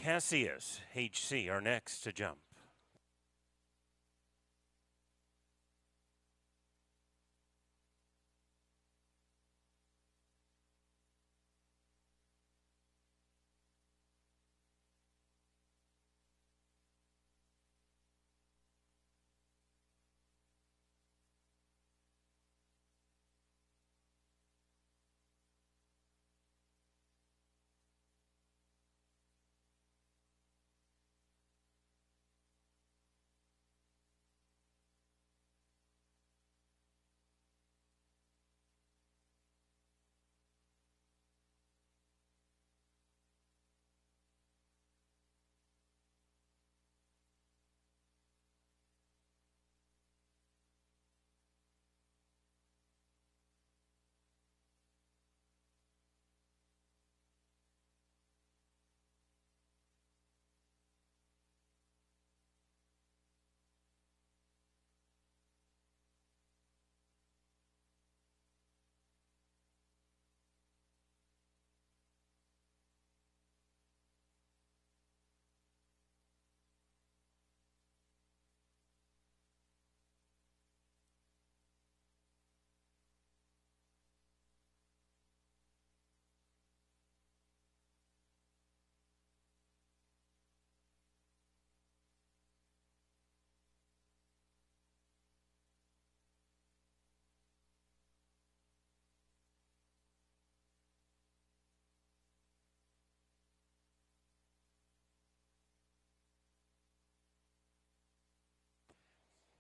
Cassius, HC, are next to jump.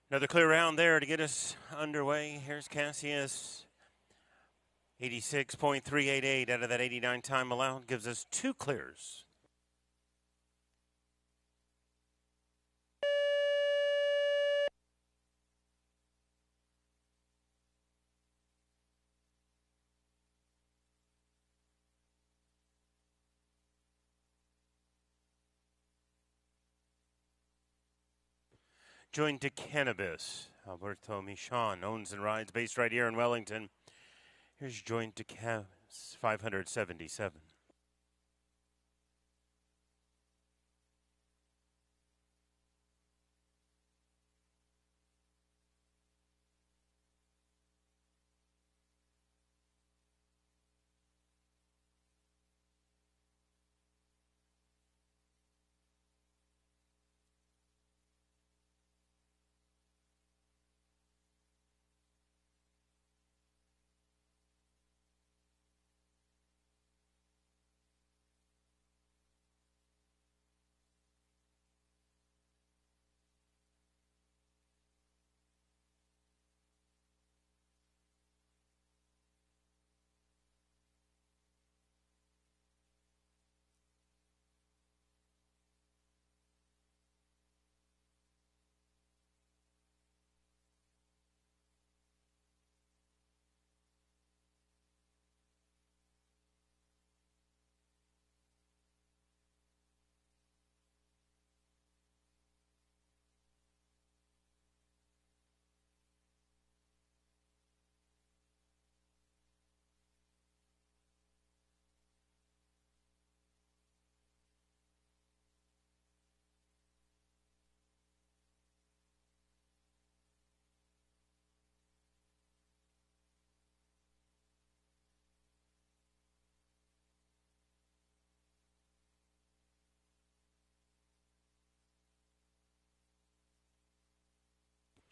Another clear round there to get us underway. Here's Cassius. 86.388 out of that 89 time allowed gives us 2 clears. Joined to Cannabis. Alberto Michon owns and rides based right here in Wellington. Here's joined to Cavs 577.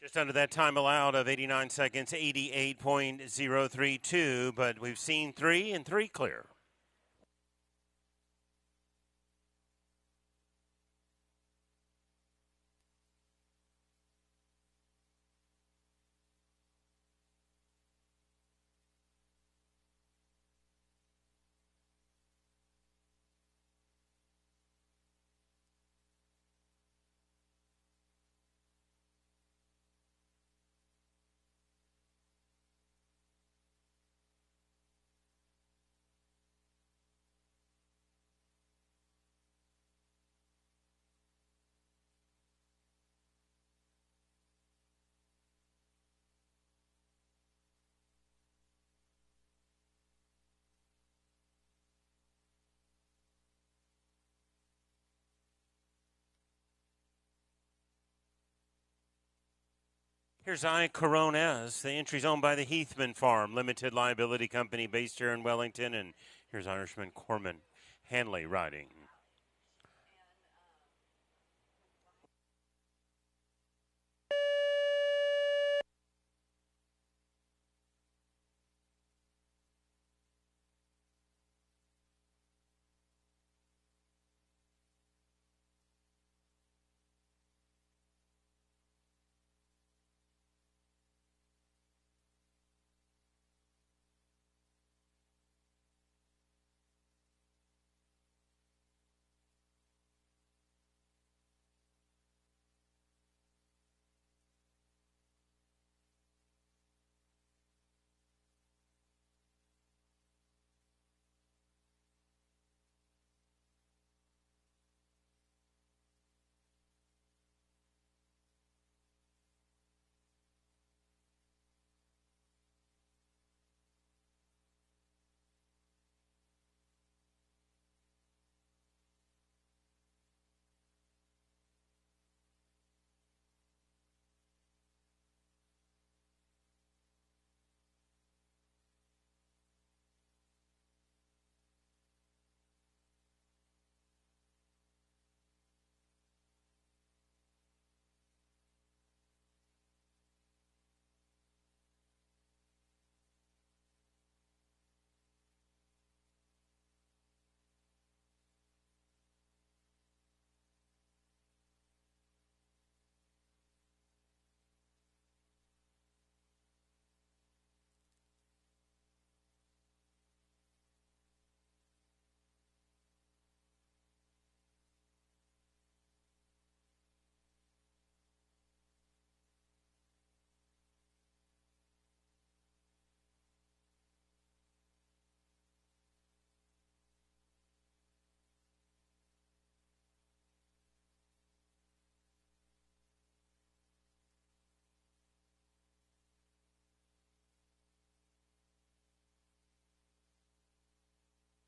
Just under that time allowed of 89 seconds, 88.032, but we've seen 3 and 3 clear. Here's I Coronas. The entry's owned by the Heathman Farm Limited Liability Company based here in Wellington. And here's Irishman Corman Hanley riding.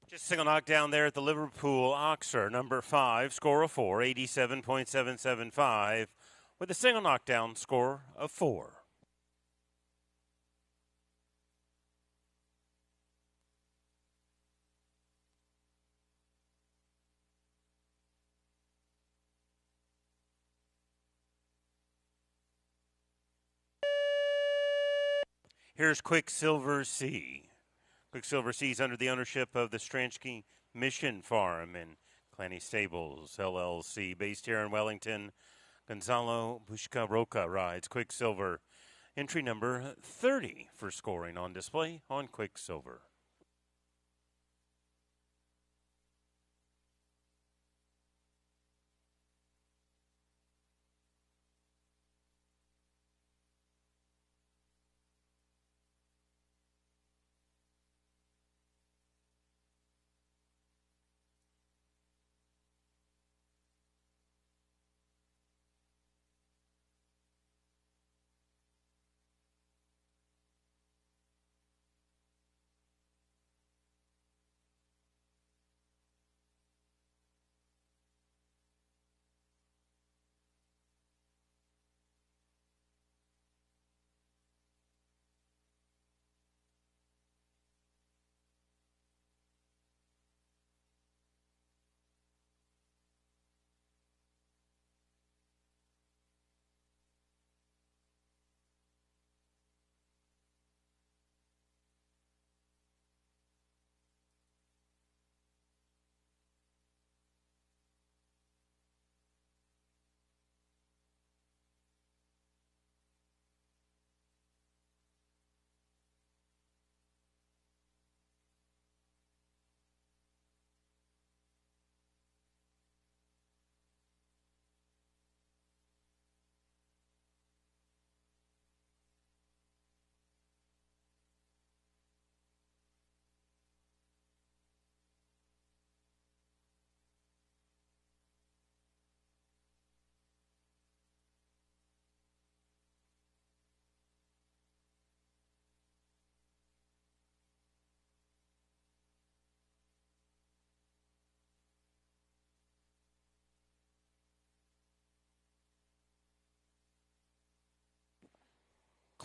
Just single knockdown there at the Liverpool Oxer, number 5, score of 4, 87.775, with a single knockdown score of 4. Here's Quicksilver C. Quicksilver C is under the ownership of the Stransky Mission Farm in Clanny Stables, LLC, based here in Wellington. Gonzalo Bushka Roca rides Quicksilver. Entry number 30 for scoring on display on Quicksilver.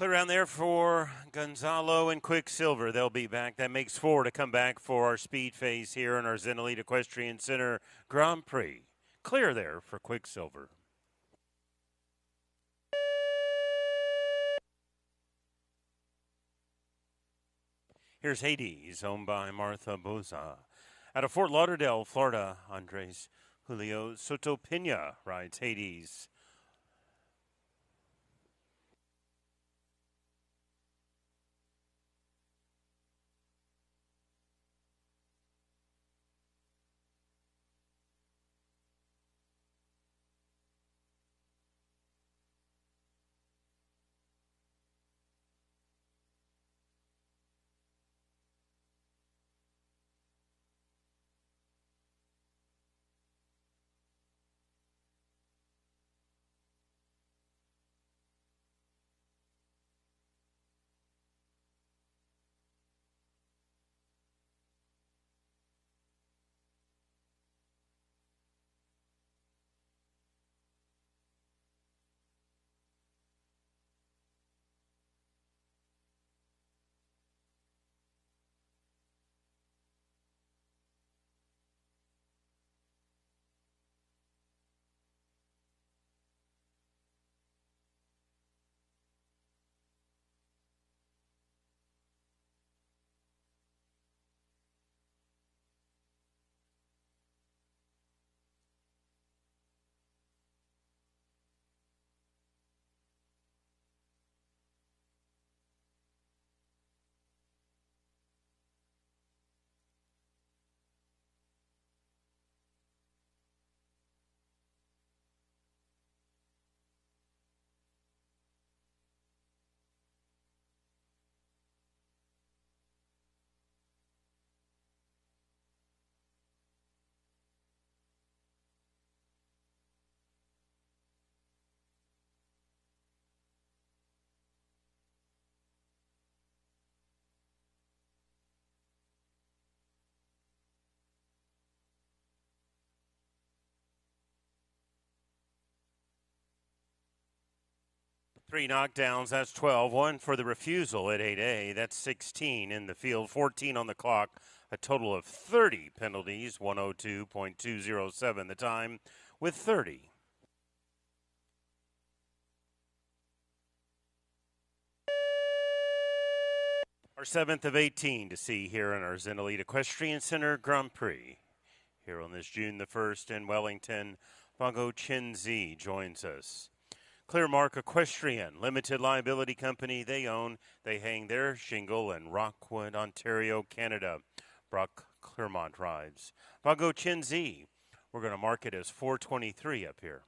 Clear around there for Gonzalo and Quicksilver. They'll be back. That makes 4 to come back for our speed phase here in our Zen Elite Equestrian Center Grand Prix. Clear there for Quicksilver. Here's Hades, owned by Martha Boza. Out of Fort Lauderdale, Florida, Andres Julio Sotopina rides Hades. Three knockdowns, that's 12. One for the refusal at 8A, that's 16 in the field, 14 on the clock. A total of 30 penalties, 102.207 the time with 30. Our 7th of 18 to see here in our Zen Elite Equestrian Center Grand Prix. Here on this June the 1st in Wellington, Bongo Chinzi joins us. Clearmark Equestrian, limited liability company they own. They hang their shingle in Rockwood, Ontario, Canada. Brock Clermont rides. Bongo Chinzi, we're going to mark it as 423 up here.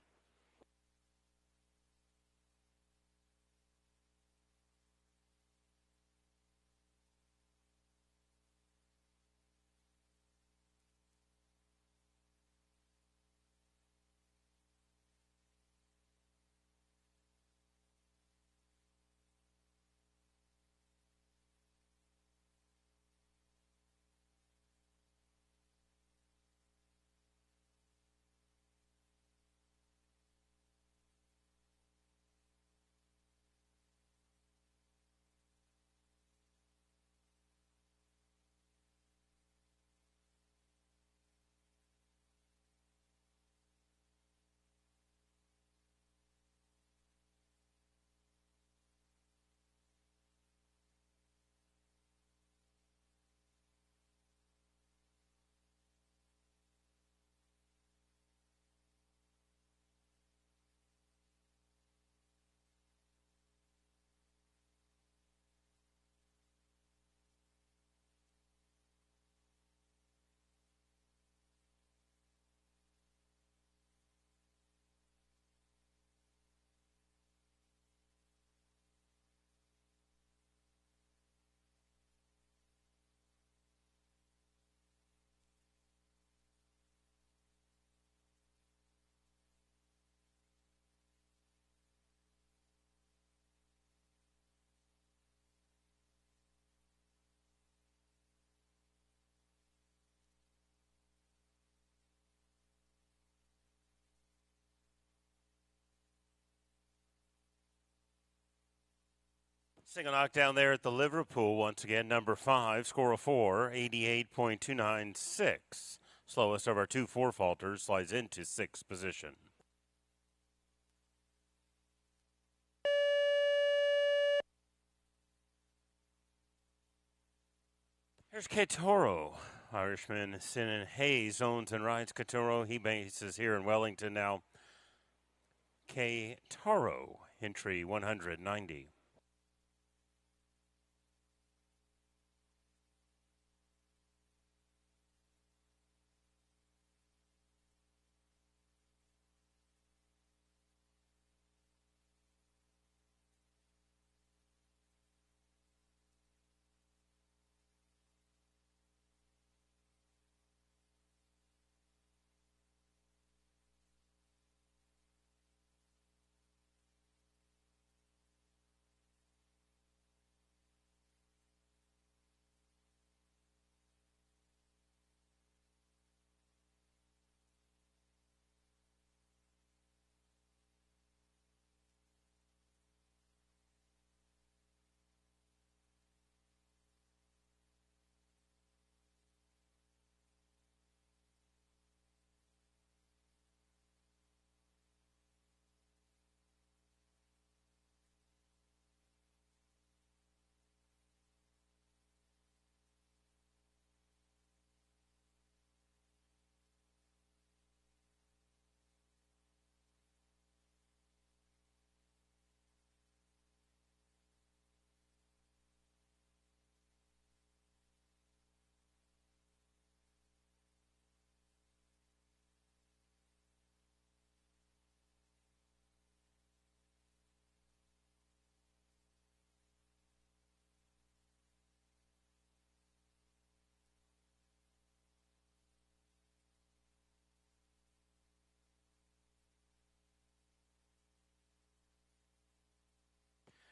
Single knockdown there at the Liverpool once again. Number 5, score of 4, 88.296. Slowest of our 2 4-falters slides into 6th position. Here's Ketoro. Irishman Sinan Hayes owns and rides Ketoro. He bases here in Wellington now. Ketoro, entry 190.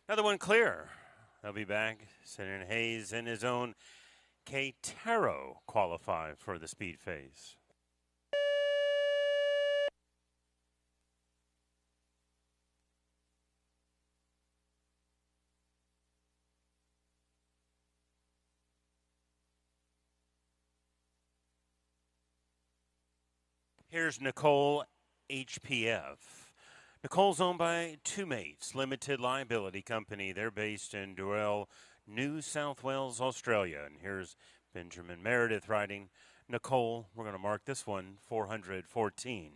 Another one clear. They'll be back. Sinan Hayes in his own. Ketoro qualify for the speed phase. Here's Nicole HPF. Nicole's owned by Two Mates Limited Liability Company. They're based in Durrell, New South Wales, Australia. And here's Benjamin Meredith riding Nicole. We're going to mark this one 414.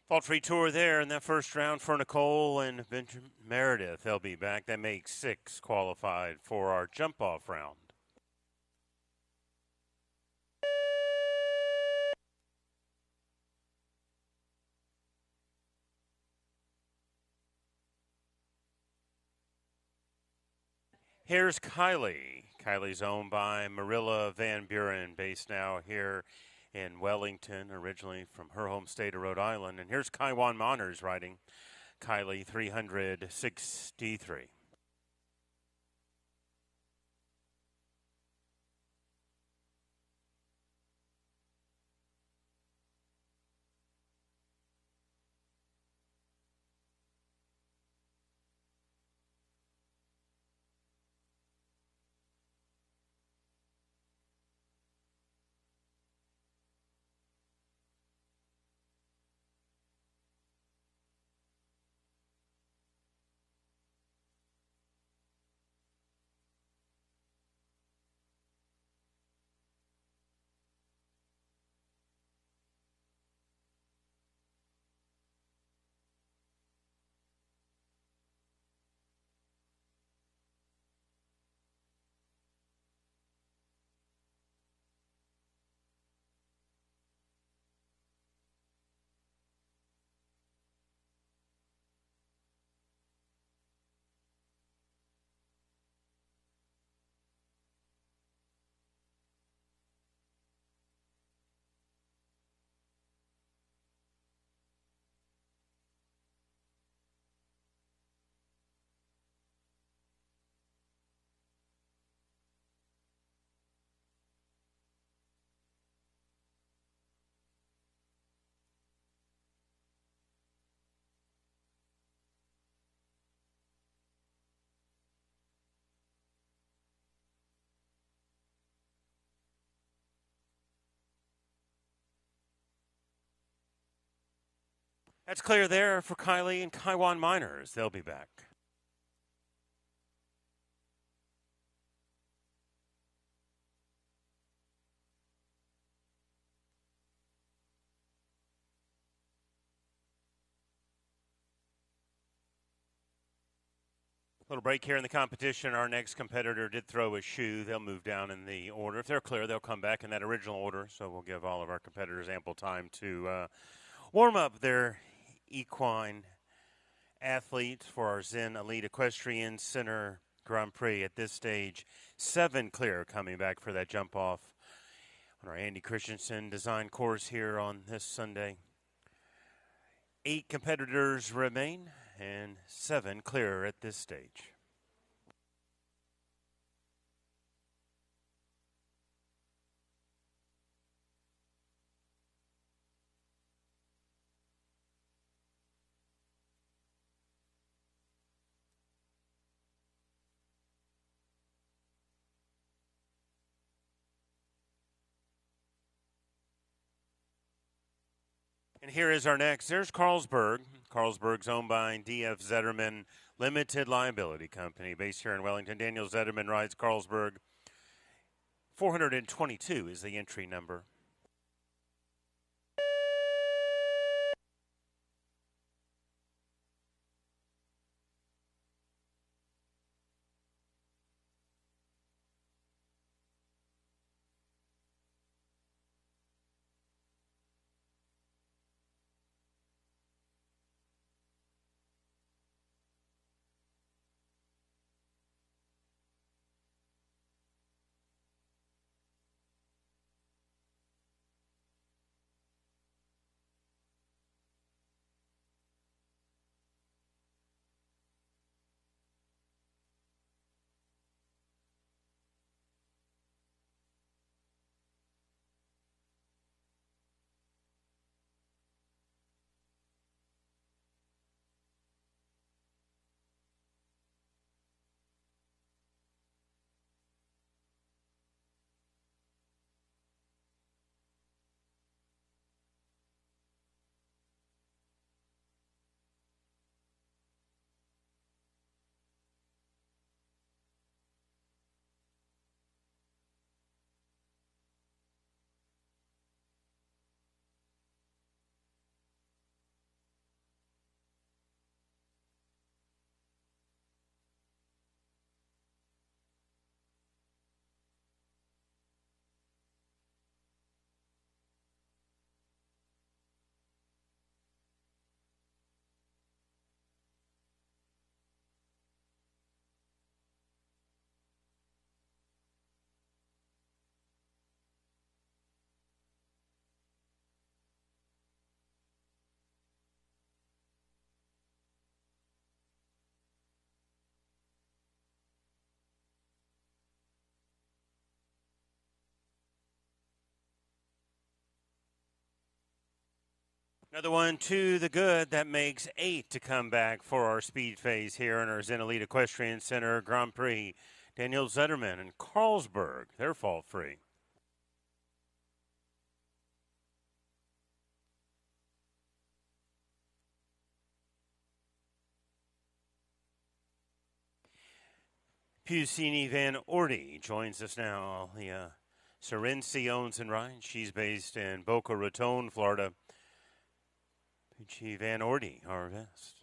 Fault-free tour there in that first round for Nicole and Benjamin Meredith. They'll be back. That makes 6 qualified for our jump-off round. Here's Kylie. Kylie's owned by Marilla Van Buren, based now here in Wellington, originally from her home state of Rhode Island. And here's Kaiwan Moners riding Kylie 363. That's clear there for Kylie and Kaiwan Miners. They'll be back. Little break here in the competition. Our next competitor did throw a shoe. They'll move down in the order. If they're clear, they'll come back in that original order. So we'll give all of our competitors ample time to warm up their equine athletes for our Zen Elite Equestrian Center Grand Prix. At this stage, 7 clear coming back for that jump off on our Andy Christensen design course here on this Sunday. 8 competitors remain and 7 clear at this stage. And here is our next. There's Carlsberg. Carlsberg's owned by D.F. Zetterman Limited Liability Company, based here in Wellington. Daniel Zetterman rides Carlsberg. 422 is the entry number. Another one to the good. That makes 8 to come back for our speed phase here in our Zen Elite Equestrian Center Grand Prix. Daniel Zetterman and Carlsberg, they're fault free. Pusini Van Ordy joins us now. The Serency owns and rides. She's based in Boca Raton, Florida. Pucci Van Ordy, our vest.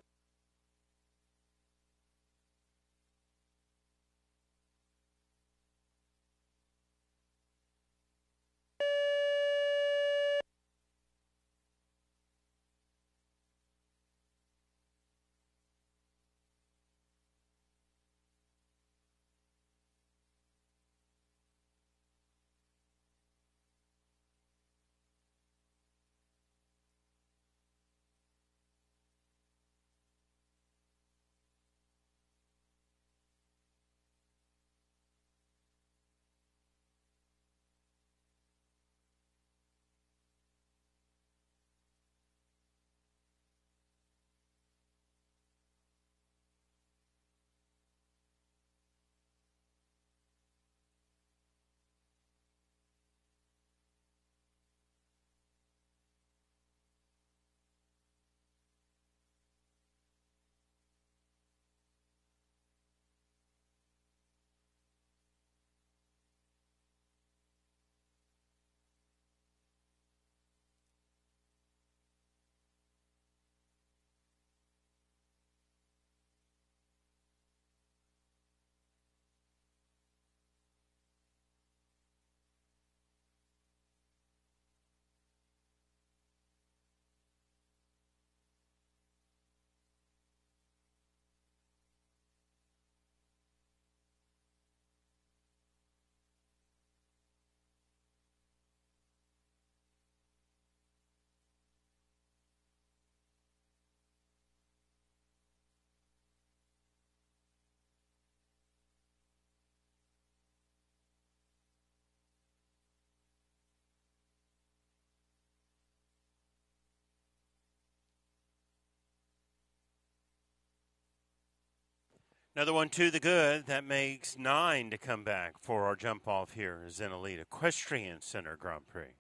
Another one to the good. That makes 9 to come back for our jump off here is in Elite Equestrian Center Grand Prix.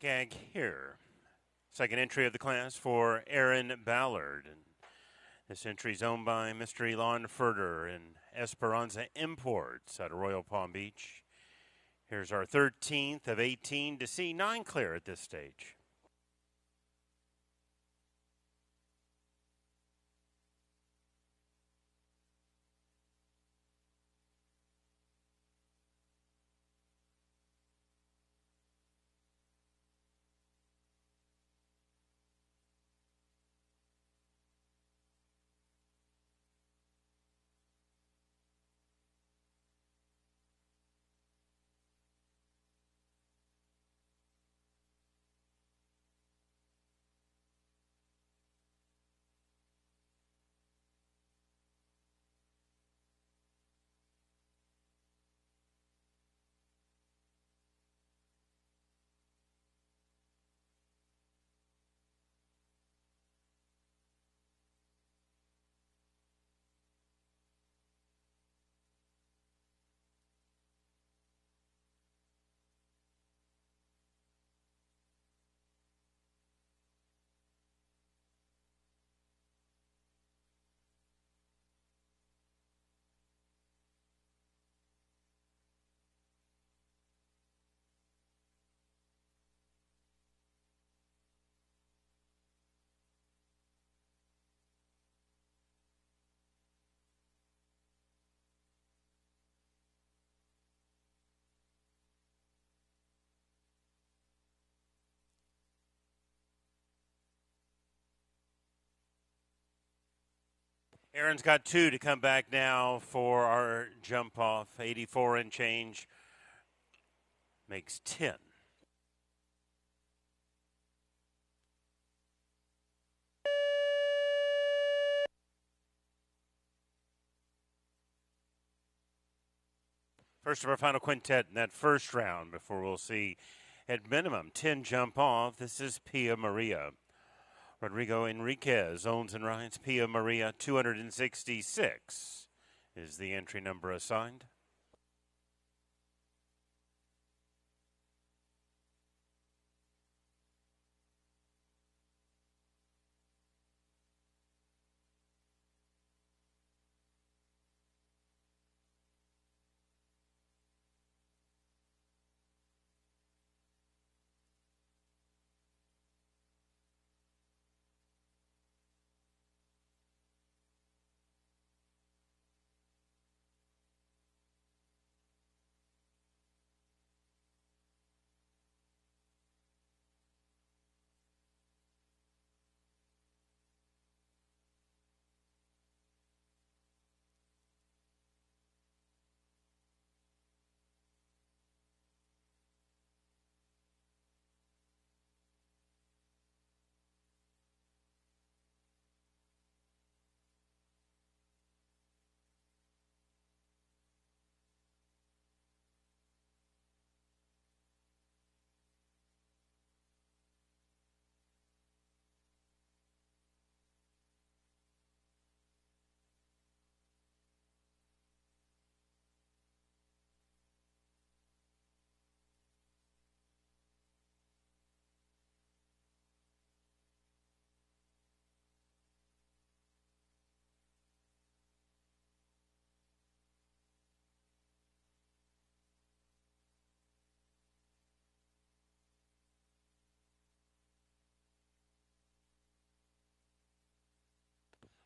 Gag here. Second entry of the class for Aaron Ballard. And this entry is owned by Mr. Elon Furter and Esperanza Imports out of Royal Palm Beach. Here's our 13th of 18 to see 9 clear at this stage. Aaron's got 2 to come back now for our jump off. 84 and change makes 10. First of our final quintet in that first round before we'll see at minimum 10 jump off. This is Pia Maria. Rodrigo Enriquez owns and rides Pia Maria. 266 is the entry number assigned.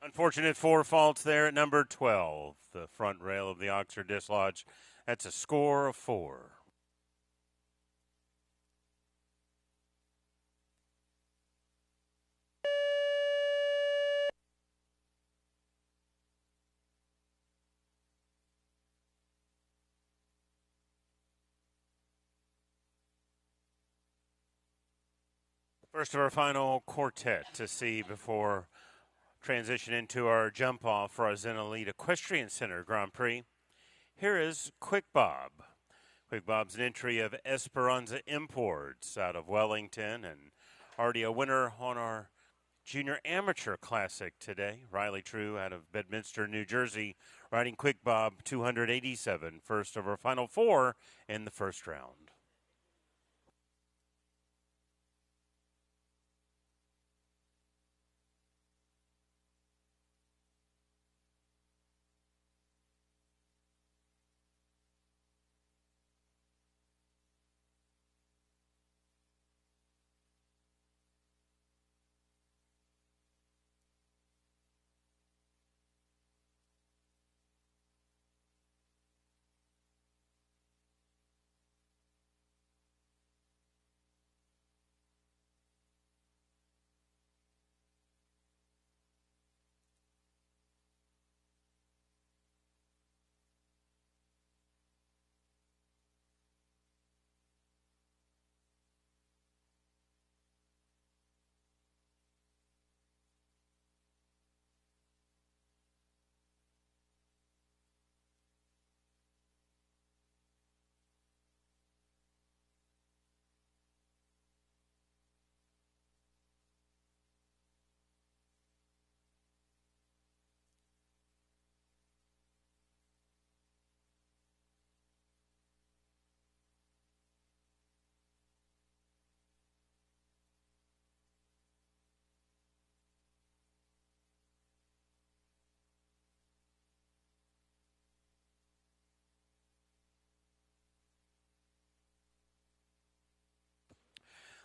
Unfortunate 4 faults there at number 12, the front rail of the Oxford Dislodge. That's a score of 4. First of our final quartet to see before transition into our jump off for our Zen Elite Equestrian Center Grand Prix. Here is Quick Bob. Quick Bob's an entry of Esperanza Imports out of Wellington and already a winner on our Junior Amateur Classic today. Riley True out of Bedminster, New Jersey, riding Quick Bob 287, first of our final four in the first round.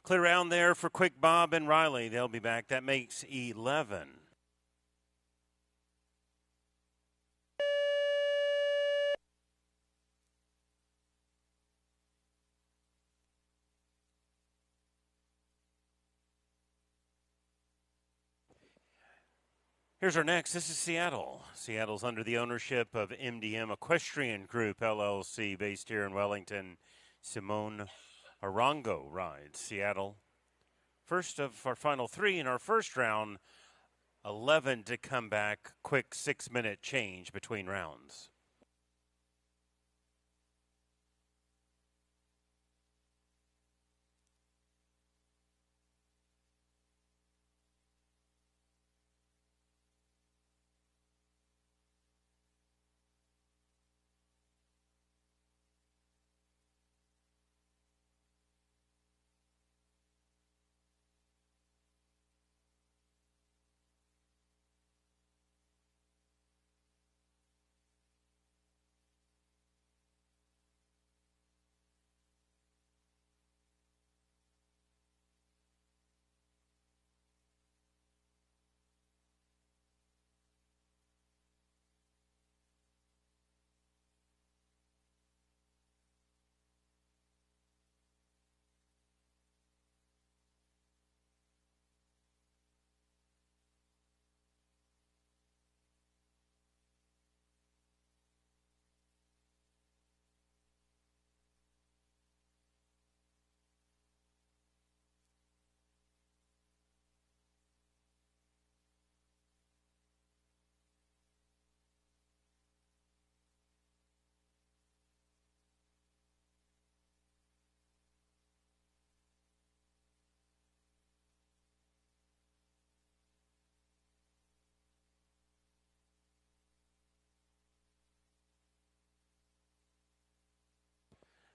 Clear round there for Quick Bob and Riley. They'll be back. That makes 11. Here's our next. This is Seattle. Seattle's under the ownership of MDM Equestrian Group, LLC, based here in Wellington. Simone Arango rides Seattle. First of our final three in our first round, 11 to come back. Quick 6-minute change between rounds.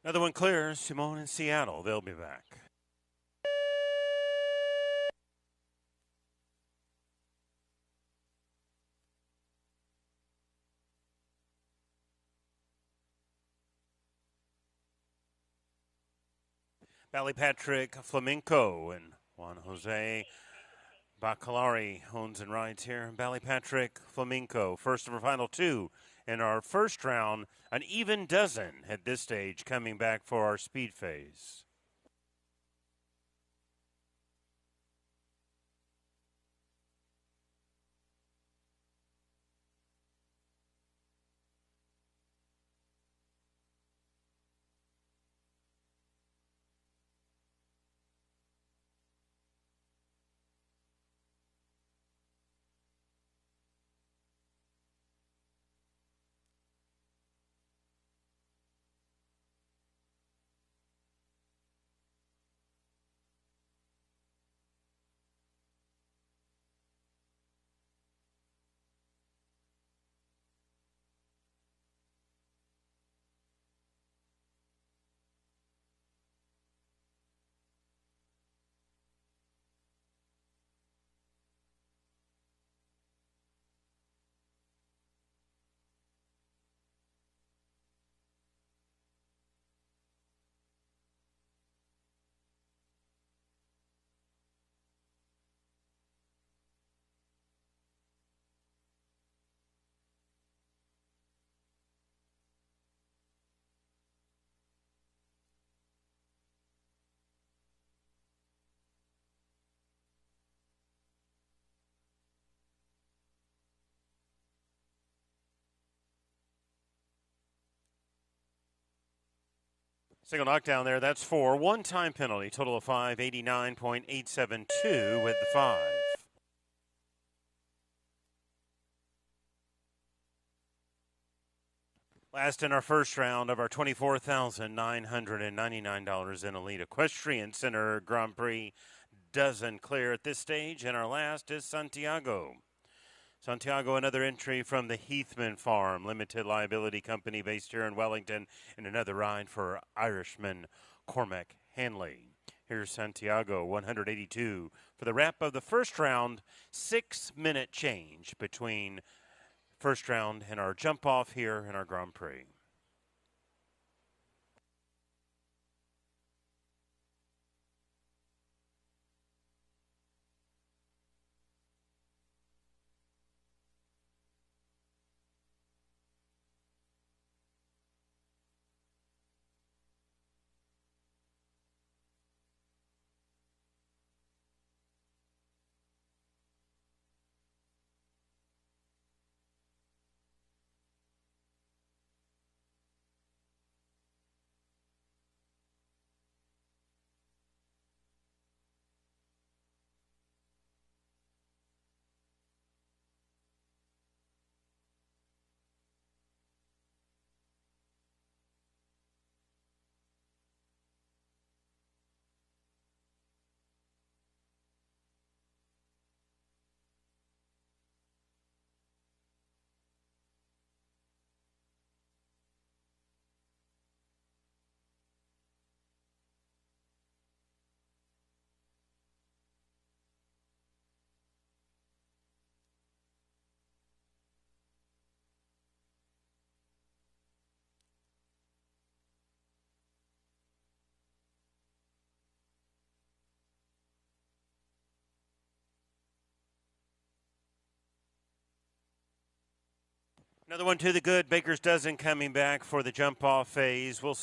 Another one clears. Simone in Seattle. They'll be back. Ballypatrick Flamenco and Juan Jose Bacalari owns and rides here. Ballypatrick Flamenco, first of our final two in our first round. An even dozen at this stage coming back for our speed phase. Single knockdown there. That's 4. One-time penalty. Total of 5. 89.872 with the 5. Last in our first round of our $24,999 in Elite Equestrian Center Grand Prix doesn't clear at this stage, and our last is Santiago. Santiago, another entry from the Heathman Farm Limited Liability Company based here in Wellington, and another ride for Irishman Cormac Hanley. Here's Santiago, 182 for the wrap of the first round. 6-minute change between first round and our jump off here in our Grand Prix. Another one to the good. Baker's dozen coming back for the jump off phase. We'll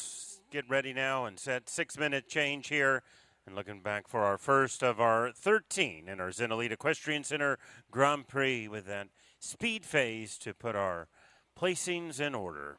get ready now and set 6-minute change here. And looking back for our first of our 13 in our Zen Elite Equestrian Center Grand Prix with that speed phase to put our placings in order.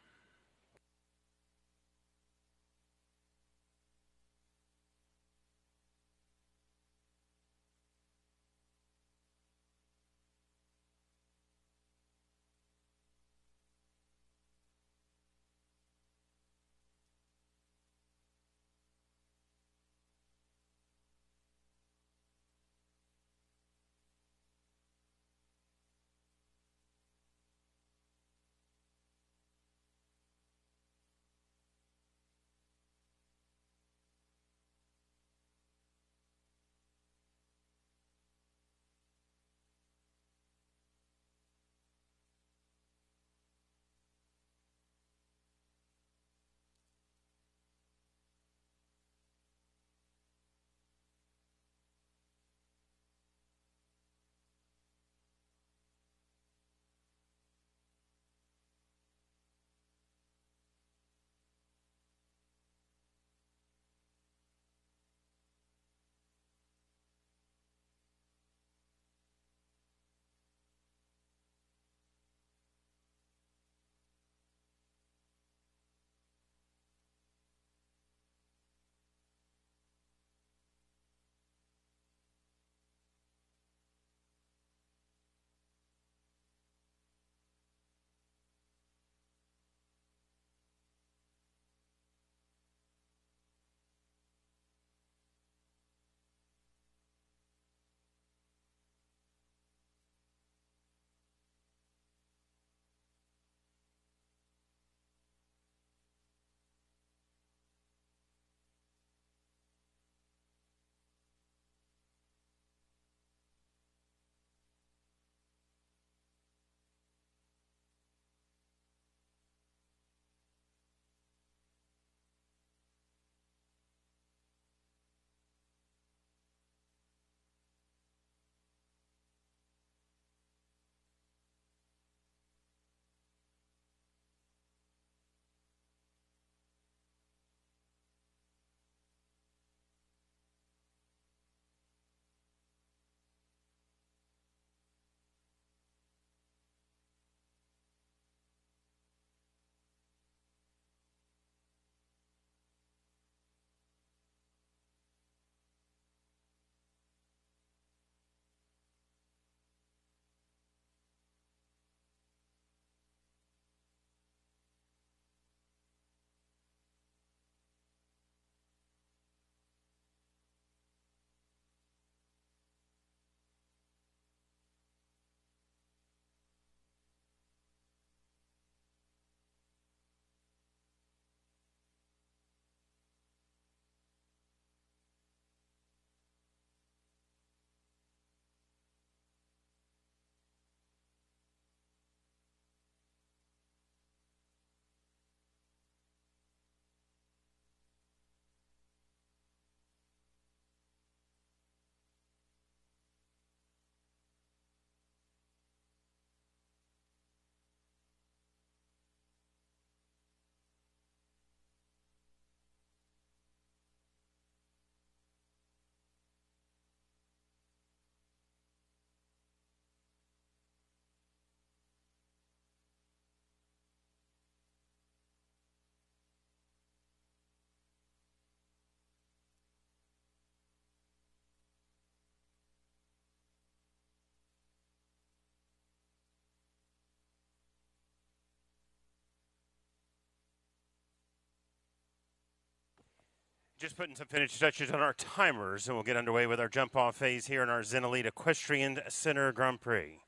Just putting some finish touches on our timers, and we'll get underway with our jump-off phase here in our Zen Elite Equestrian Center Grand Prix.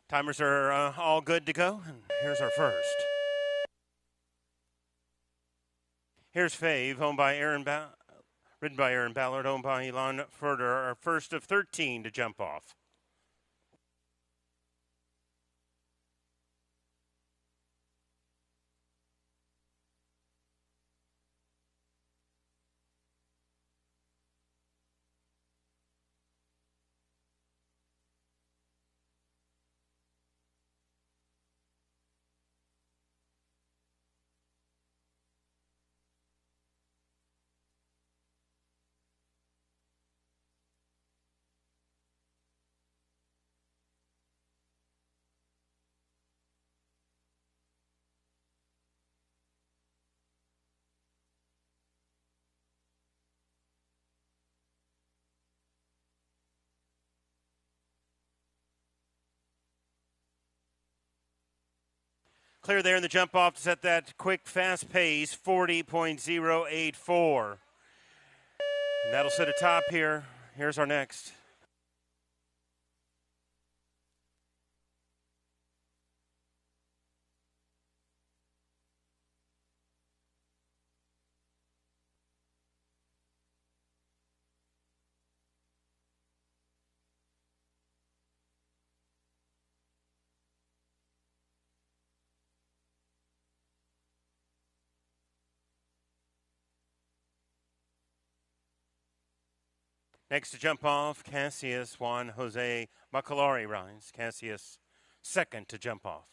Timers are all good to go, and here's our first. Here's Fave, ridden by Aaron Ballard, owned by Elon Furter, our first of 13 to jump off. Clear there in the jump off to set that quick, fast pace, 40.084. And that'll sit atop here. Here's our next. Next to jump off, Cassius Juan Jose Bacalari rides. Cassius second to jump off.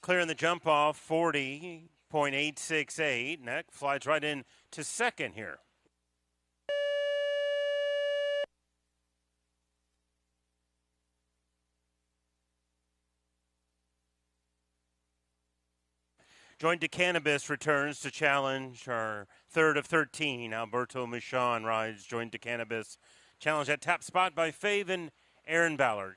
Clear in the jump off, 40.868, and that flies right in to second here. Joined to Cannabis returns to challenge our third of 13. Alberto Michon rides Joined to Cannabis. Challenge at top spot by Fave and Aaron Ballard.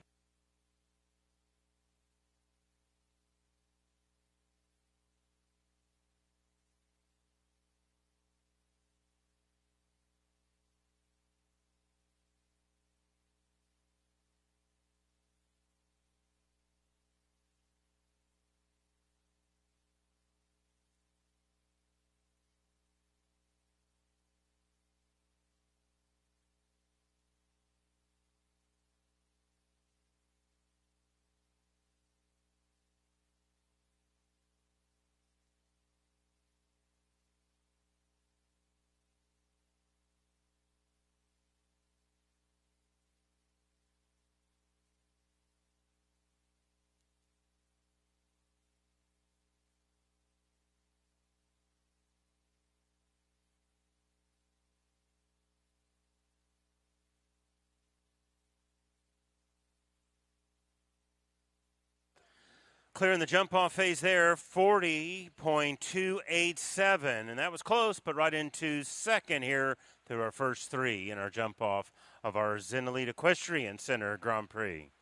Clear in the jump-off phase there, 40.287. And that was close, but right into second here through our first three in our jump-off of our Zen Elite Equestrian Center Grand Prix.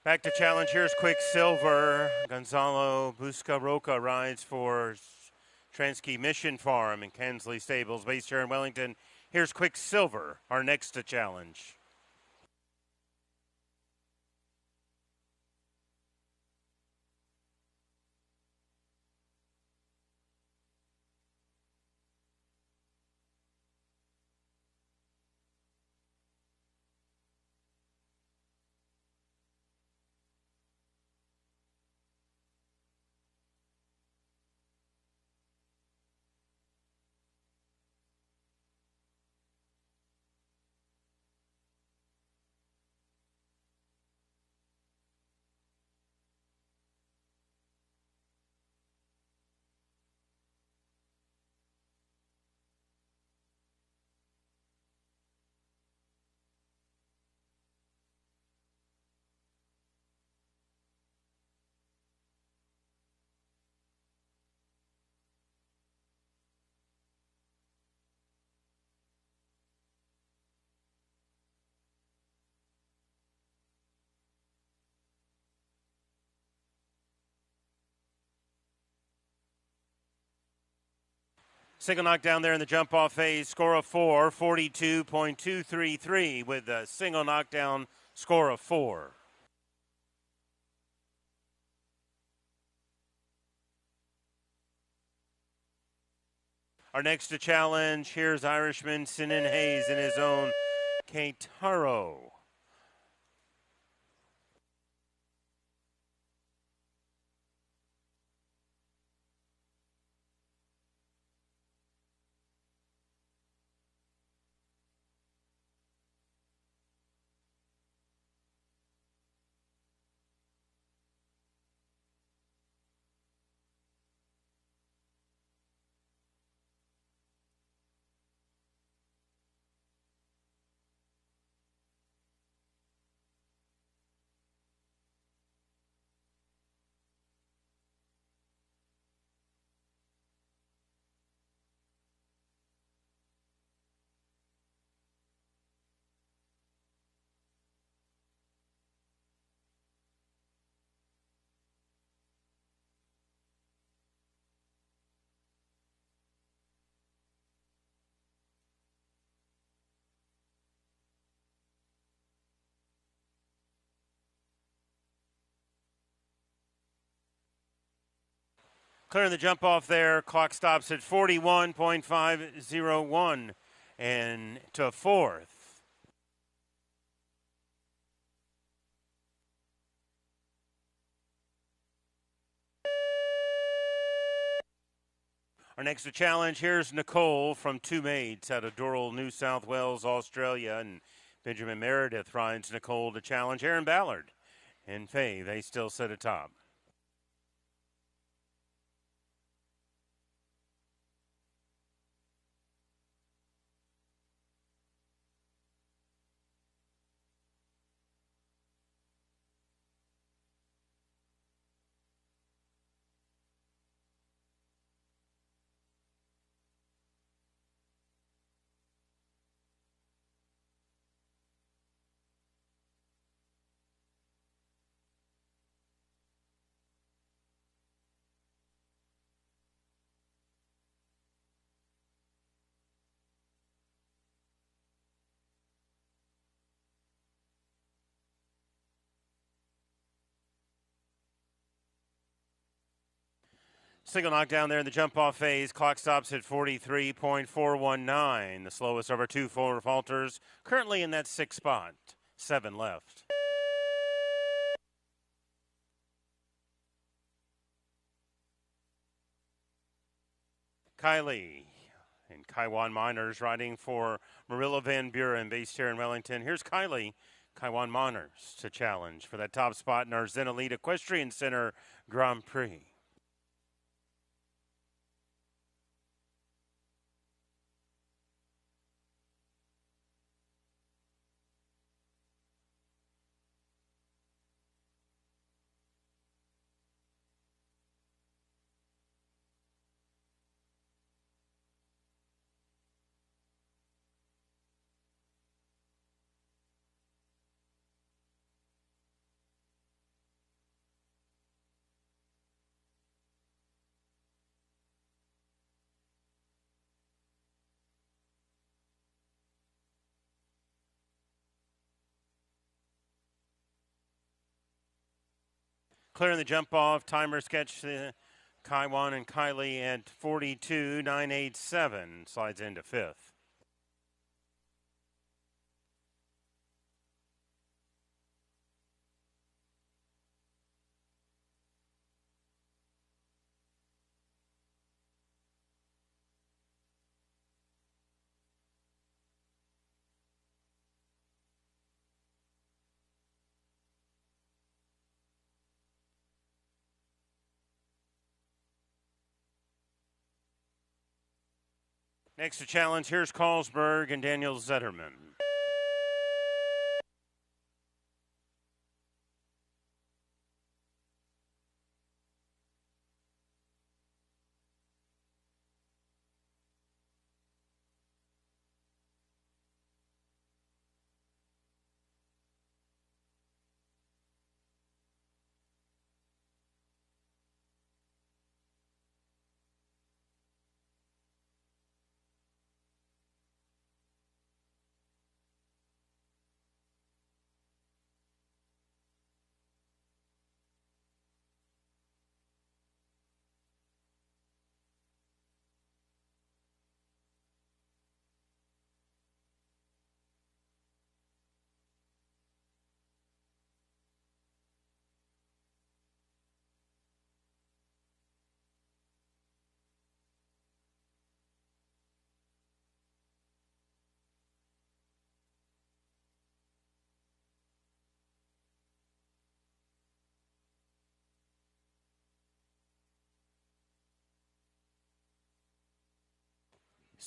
Back to challenge. Here's Quicksilver. Gonzalo Buscaroca rides for Transky Mission Farm in Kensley Stables, based here in Wellington. Here's Quicksilver, our next to challenge. Single knockdown there in the jump-off phase. Score of 4, 42.233 with a single knockdown score of 4. Our next to challenge, here's Irishman Sinan Hayes in his own Keitaro. Clearing the jump off there. Clock stops at 41.501 and to fourth. Our next to challenge, here's Nicole from Two Maids out of Doral, New South Wales, Australia. And Benjamin Meredith rides Nicole to challenge Aaron Ballard. And Faye, they still sit atop. Single knockdown there in the jump-off phase. Clock stops at 43.419. The slowest of our 2-4 falters. Currently in that 6th spot. 7 left. Kylie and Kaiwan Miners riding for Marilla Van Buren, based here in Wellington. Here's Kylie, Kaiwan Miners to challenge for that top spot in our Zen Elite Equestrian Center Grand Prix. Clearing the jump off, timer sketch Kaiwan and Kylie at 42.987, slides into 5th. Next to challenge, here's Carlsberg and Daniel Zetterman.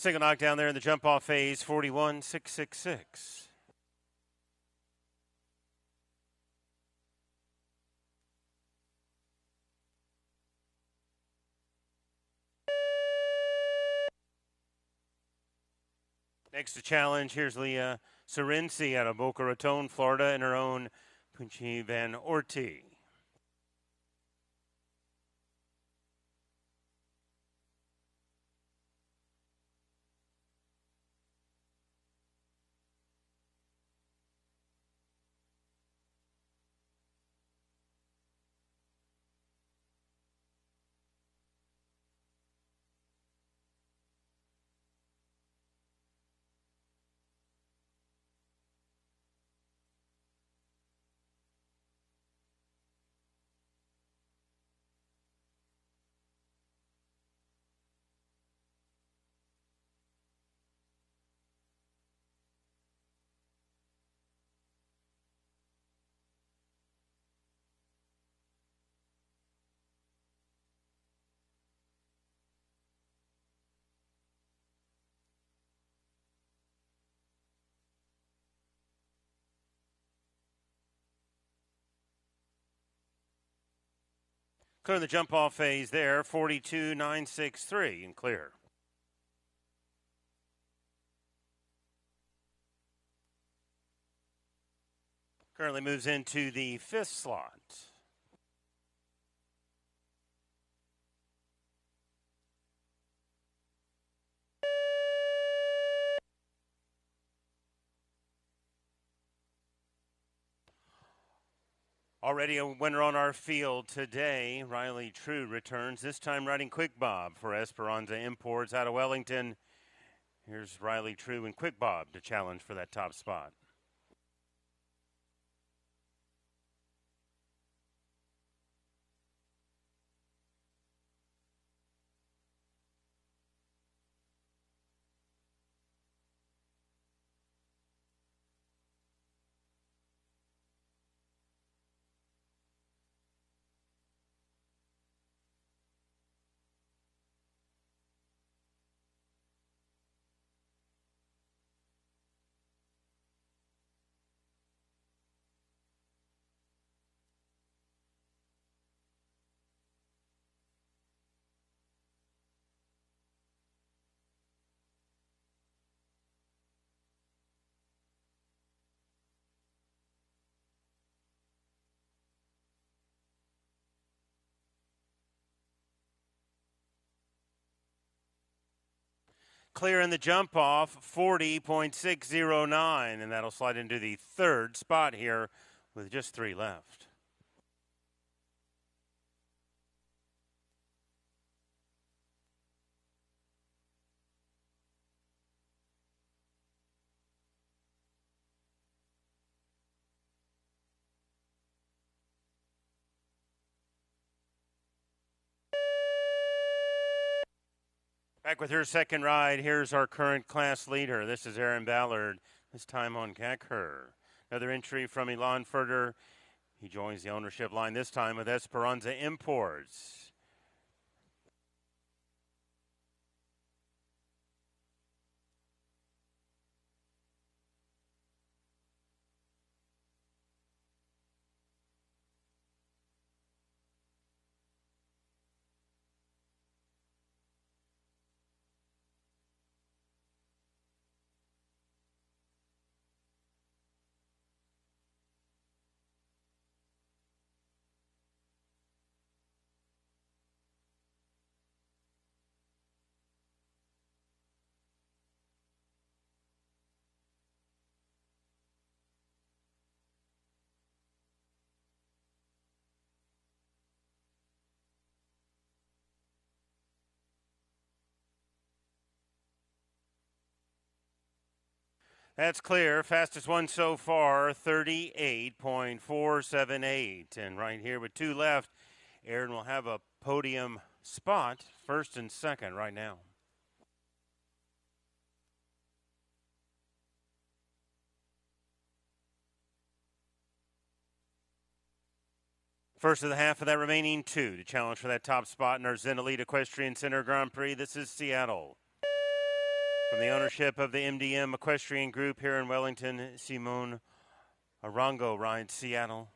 Single knockdown there in the jump-off phase, 41.666. Next to challenge, here's Leah Serenci out of Boca Raton, Florida, and her own Punchi Van Orti. Clear the jump-off phase there, 42.963 and clear. Currently moves into the 5th slot. Already a winner on our field today. Riley True returns, this time riding Quick Bob for Esperanza Imports out of Wellington. Here's Riley True and Quick Bob to challenge for that top spot. Clear in the jump off, 40.609, and that'll slide into the 3rd spot here with just 3 left. Back with her second ride, here's our current class leader. This is Aaron Ballard, this time on Cacker. Another entry from Elon Furter. He joins the ownership line this time with Esperanza Imports. That's clear. Fastest one so far, 38.478. And right here with 2 left, Aaron will have a podium spot, 1st and 2nd right now. First of the half of that remaining 2 to challenge for that top spot in our Zen Elite Equestrian Center Grand Prix. This is Seattle. From the ownership of the MDM Equestrian Group here in Wellington, Simone Arango rides Seattle.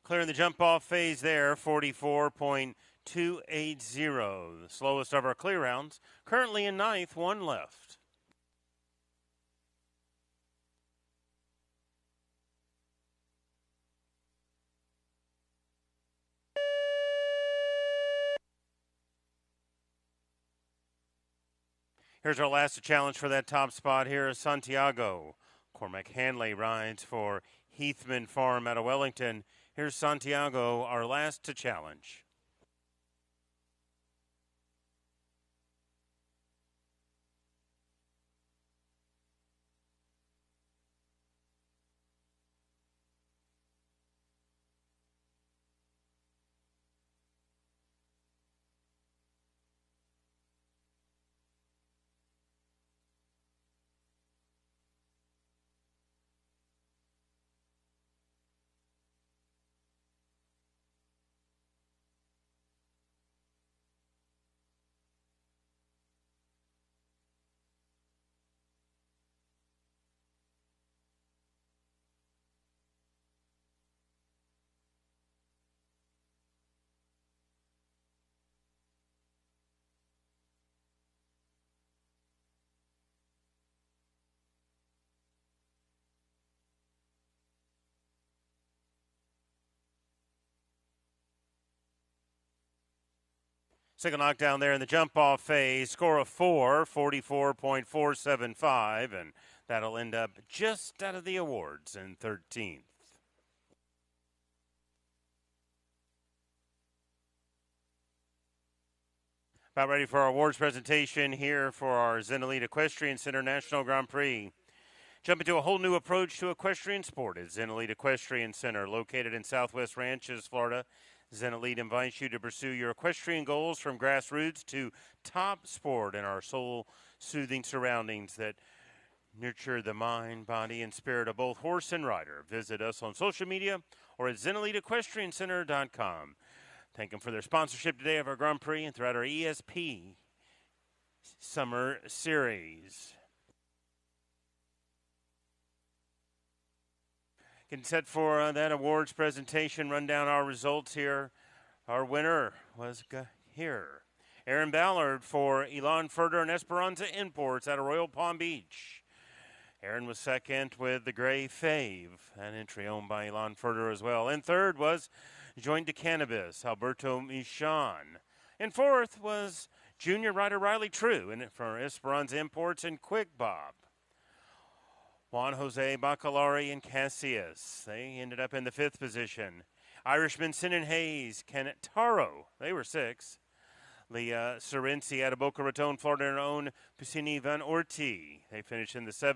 Clearing the jump-off phase there, 44.280. The slowest of our clear rounds. Currently in ninth, one left. Here's our last challenge for that top spot. Here is Santiago. Cormac Hanley rides for Heathman Farm out of Wellington. Here's Santiago, our last to challenge. Second knockdown there in the jump-off phase. Score of 44.475, and that'll end up just out of the awards in 13th. About ready for our awards presentation here for our Zen Elite Equestrian Center National Grand Prix. Jumping to a whole new approach to equestrian sport at Zen Elite Equestrian Center, located in Southwest Ranches, Florida. Zen Elite invites you to pursue your equestrian goals from grassroots to top sport in our soul-soothing surroundings that nurture the mind, body, and spirit of both horse and rider. Visit us on social media or at ZenEliteEquestrianCenter.com. Thank them for their sponsorship today of our Grand Prix and throughout our ESP Summer Series. Getting set for that awards presentation, run down our results here. Our winner was here. Aaron Ballard for Elon Furter and Esperanza Imports out of Royal Palm Beach. Aaron was second with the Gray Fave, an entry owned by Elon Furter as well. And third was Joined to Cannabis, Alberto Michon. And fourth was junior rider Riley True for Esperanza Imports and Quick Bob. Juan Jose Bacalari and Cassius, they ended up in the fifth position. Irishman Sinan Hayes, Kenneth Taro, they were sixth. Leah Serenci out of Boca Raton, Florida, and own Piscini Van Orti, they finished in the seventh.